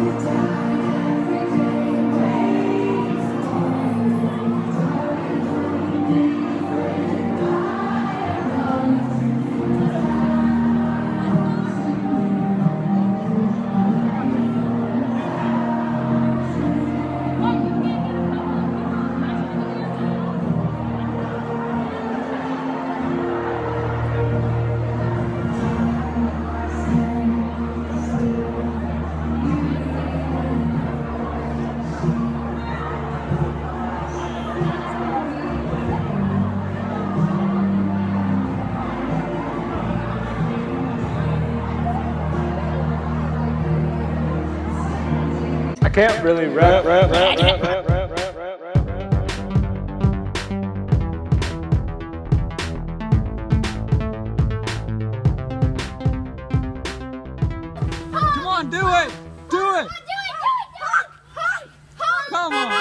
I can't really rap. Come on, do it! Do it! Come on!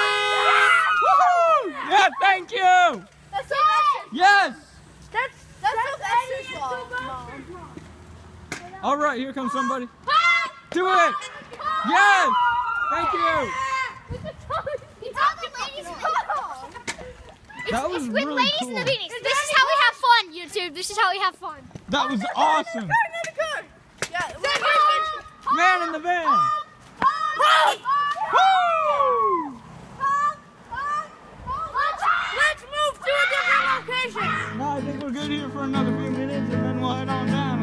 Woohoo! Yeah, thank you! That's so Yes! That's so Mom. All right, here comes somebody. Do it! Yes! Thank you! That was really cool. Ladies in the beanies. This is how we have fun, YouTube. This is how we have fun. That was awesome. Man in the van. Woo! Let's move to a different location. No, I think we're good here for another few minutes and then we'll head on down.